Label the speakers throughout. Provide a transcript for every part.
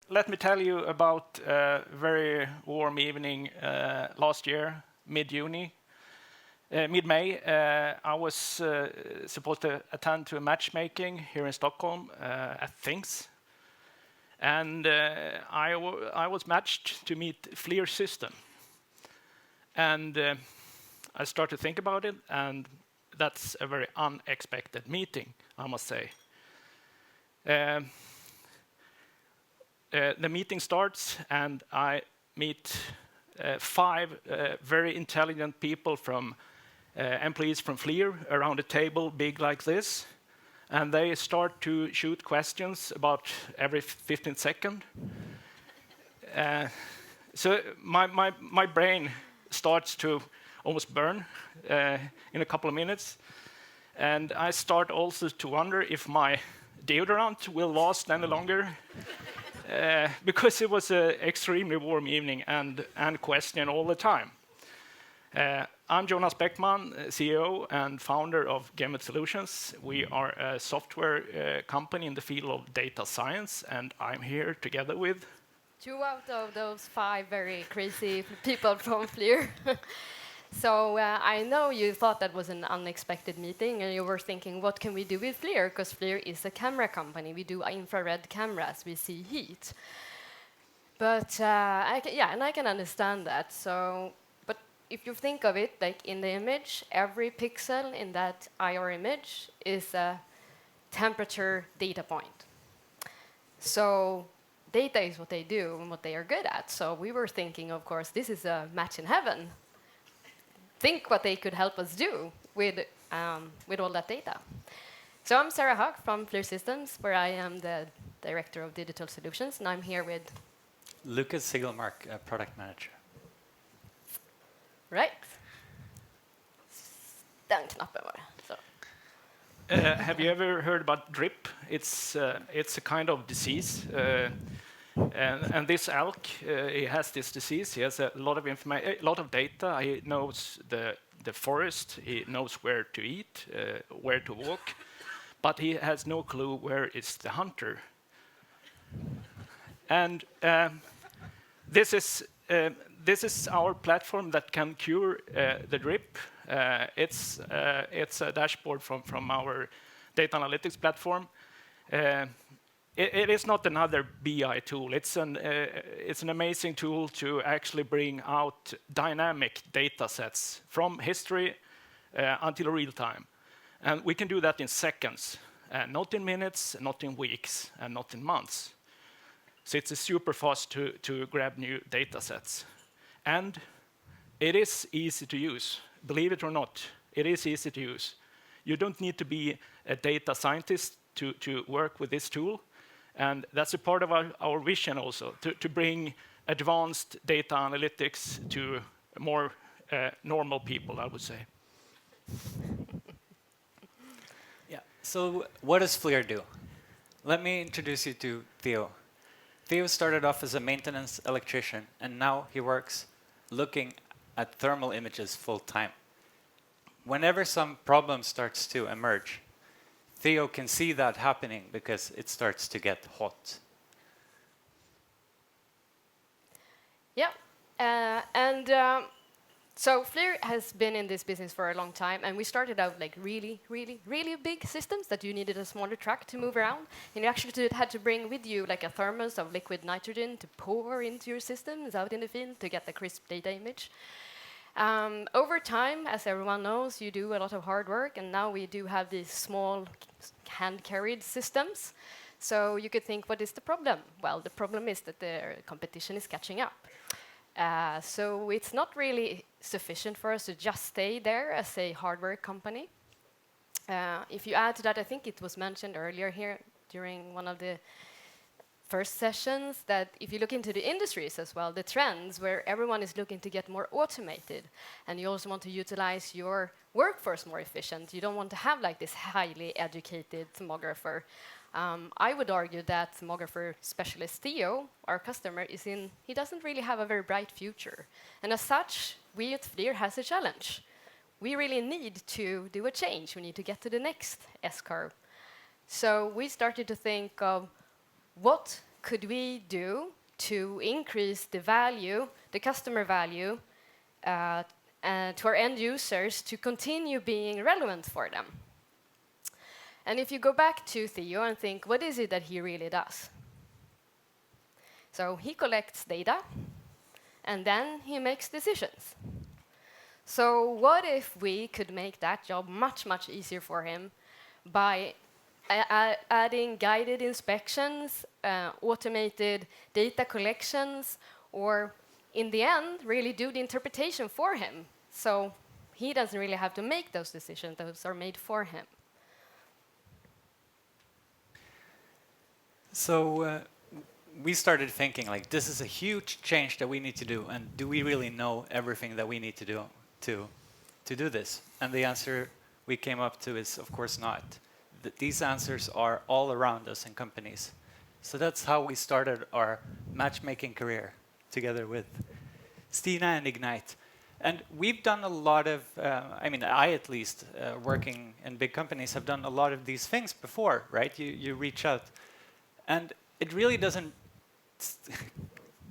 Speaker 1: let me tell you about a very warm evening last year, mid-May. I was supposed to attend to a matchmaking here in Stockholm at Things. And I was matched to meet FLIR Systems. And I started to think about it, and that's a very unexpected meeting, I must say. The meeting starts, and I meet 5 very intelligent people from employees from FLIR around a table big like this, and they start to shoot questions about every 15 seconds. So my brain starts to almost burn in a couple of minutes, and I start also to wonder if my deodorant will last any longer. Because it was an extremely warm evening and question all the time. I'm Jonas Bäckman, CEO and founder of Gemit Solutions. We are a software company in the field of data science, and I'm here together with
Speaker 2: 2 out of those 5 very crazy people from FLIR. So I know you thought that was an unexpected meeting, and you were thinking, what can we do with FLIR? Because FLIR is a camera company. We do infrared cameras. We see heat. But I can understand that. So, but if you think of it, like in the image, every pixel in that IR image is a temperature data point. So data is what they do and what they are good at. So we were thinking, of course, this is a match in heaven. Think what they could help us do with all that data. So I'm Sarah Haag from FLIR Systems, where I am the Director of Digital Solutions, and I'm here with
Speaker 3: Lucas Sigelmark, Product Manager.
Speaker 2: Right. Den knappen var det. So.
Speaker 1: Have you ever heard about drip? It's a kind of disease. And this elk, he has this disease. He has a lot of information, a lot of data. He knows the forest. He knows where to eat, where to walk, but he has no clue where is the hunter. And this is our platform that can cure the drip. It's a dashboard from our data analytics platform. It is not another BI tool. It's an amazing tool to actually bring out dynamic data sets from history until real time. And we can do that in seconds, not in minutes, not in weeks, and not in months. So it's super fast to grab new data sets. And it is easy to use. Believe it or not, it is easy to use. You don't need to be a data scientist to work with this tool. And that's a part of our vision also, to bring advanced data analytics to more normal people, I would say.
Speaker 3: Yeah. So what does FLIR do? Let me introduce you to Theo. Theo started off as a maintenance electrician, and now he works looking at thermal images full time. Whenever some problem starts to emerge, Theo can see that happening because it starts to get hot.
Speaker 2: Yeah, so FLIR has been in this business for a long time, and we started out like really, really, really big systems that you needed a smaller truck to move around, and you actually had to bring with you like a thermos of liquid nitrogen to pour into your systems out in the field to get the crisp data image. Over time, as everyone knows, you do a lot of hard work, and now we do have these small hand-carried systems. So you could think, what is the problem? Well, the problem is that the competition is catching up. So it's not really sufficient for us to just stay there as a hardware company. If you add to that, I think it was mentioned earlier here during one of the first sessions, that if you look into the industries as well, the trends where everyone is looking to get more automated, and you also want to utilize your workforce more efficient. You don't want to have like this highly educated thermographer. I would argue that thermographer specialist Theo, our customer, he doesn't really have a very bright future. And as such, we at FLIR has a challenge. We really need to do a change. We need to get to the next S-curve. So we started to think of what could we do to increase the value, the customer value, to our end users to continue being relevant for them? And if you go back to Theo and think, what is it that he really does? So he collects data, and then he makes decisions. So what if we could make that job much, much easier for him by adding guided inspections, automated data collections, or in the end, really do the interpretation for him. So he doesn't really have to make those decisions, those are made for him.
Speaker 3: So we started thinking, like, this is a huge change that we need to do, and do we really know everything that we need to do to do this? And the answer we came up to is, of course not. These answers are all around us in companies. So that's how we started our matchmaking career together with Stina and Ignite. And we've done a lot of, I mean, I at least, working in big companies, have done a lot of these things before, right? You reach out. And it really doesn't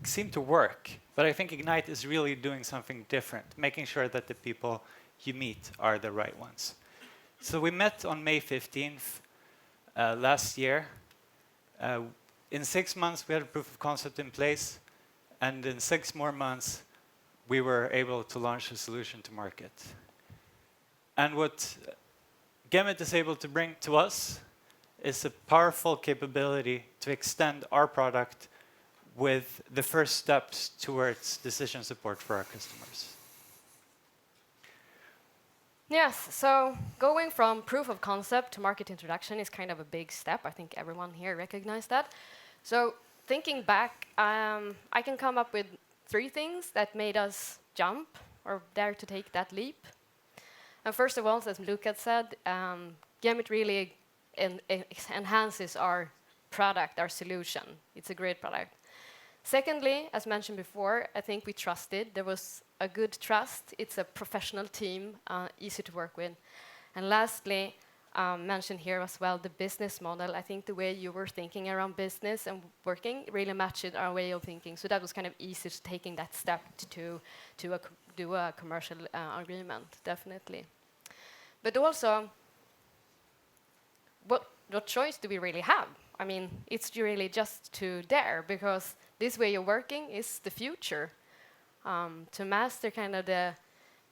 Speaker 3: seem to work. But I think Ignite is really doing something different, making sure that the people you meet are the right ones. So we met on May 15th last year. In 6 months, we had a proof of concept in place. And in 6 more months, we were able to launch a solution to market. And what Gemit is able to bring to us is a powerful capability to extend our product with the first steps towards decision support for our customers.
Speaker 2: Yes, so going from proof of concept to market introduction is kind of a big step. I think everyone here recognizes that. So thinking back, I can come up with 3 things that made us jump or dare to take that leap. And first of all, as Luke had said, Gemit really enhances our product, our solution. It's a great product. Secondly, as mentioned before, I think we trusted. There was a good trust. It's a professional team, easy to work with. And lastly, mentioned here as well, the business model. I think the way you were thinking around business and working really matched our way of thinking. So that was kind of easy to taking that step to do a commercial agreement, definitely. But also, what choice do we really have? I mean, it's really just to dare, because this way of working is the future. To master kind of the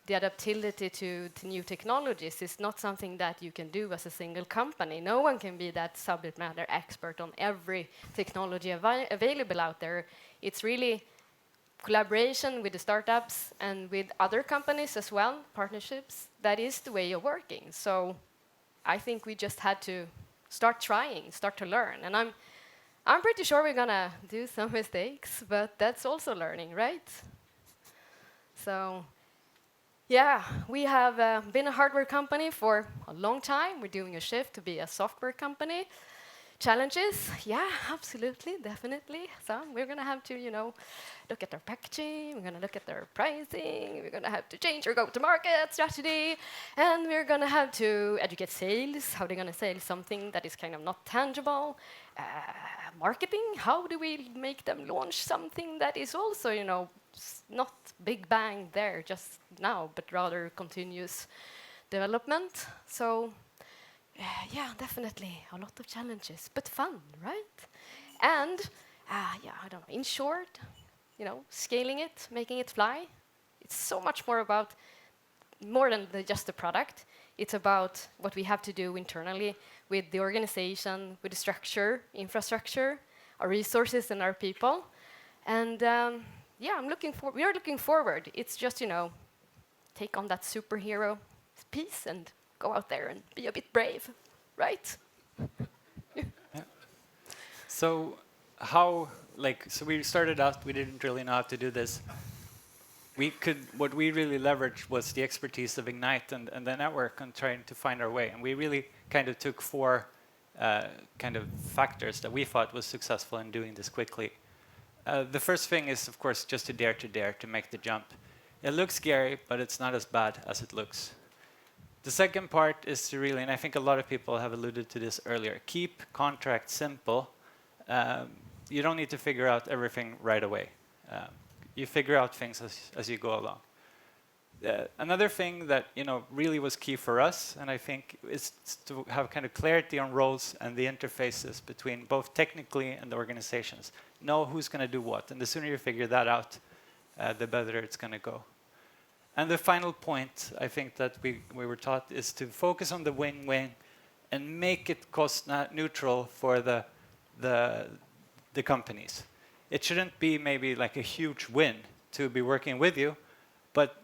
Speaker 2: adaptability to new technologies is not something that you can do as a single company. No one can be that subject matter expert on every technology available out there. It's really collaboration with the startups and with other companies as well, partnerships. That is the way of working. So I think we just had to start trying, start to learn. And I'm pretty sure we're gonna do some mistakes, but that's also learning, right? So yeah, we have been a hardware company for a long time. We're doing a shift to be a software company. Challenges, yeah, absolutely, definitely. So we're gonna have to, look at our packaging, we're gonna look at their pricing, we're gonna have to change our go-to-market strategy, and we're gonna have to educate sales, how they're gonna sell something that is kind of not tangible. Marketing, how do we make them launch something that is also, not big bang there just now, but rather continuous development. So yeah, definitely a lot of challenges, but fun, right? And yeah, I don't know, in short, scaling it, making it fly, it's so much more about more than just the product. It's about what we have to do internally with the organization, with the structure, infrastructure, our resources and our people. And yeah, we are looking forward. It's just, take on that superhero piece and go out there and be a bit brave, right?
Speaker 3: Yeah. So so we started out, we didn't really know how to do this. What we really leveraged was the expertise of Ignite and the network on trying to find our way. And we really kind of took 4 kind of factors that we thought was successful in doing this quickly. The first thing is, of course, just to dare to make the jump. It looks scary, but it's not as bad as it looks. The second part is to really, and I think a lot of people have alluded to this earlier, keep contracts simple. you don't need to figure out everything right away. You figure out things as you go along. Another thing that really was key for us, and I think is to have kind of clarity on roles and the interfaces between both technically and the organizations. Know who's going to do what, and the sooner you figure that out, the better it's going to go. And the final point I think that we were taught is to focus on the win-win and make it cost neutral for the companies. It shouldn't be maybe like a huge win to be working with you, but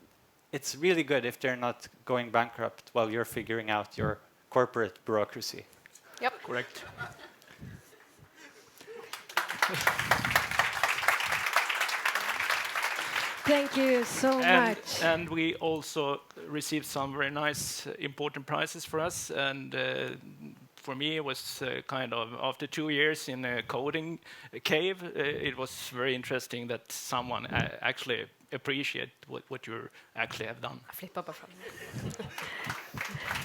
Speaker 3: it's really good if they're not going bankrupt while you're figuring out your corporate bureaucracy.
Speaker 2: Yep.
Speaker 1: Correct.
Speaker 4: Thank you so much.
Speaker 1: And we also received some very nice, important prizes for us. And for me, it was kind of, after 2 years in a coding cave, it was very interesting that someone actually appreciate what you actually have done.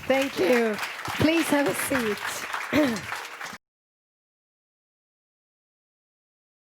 Speaker 4: Thank you. Please have a seat.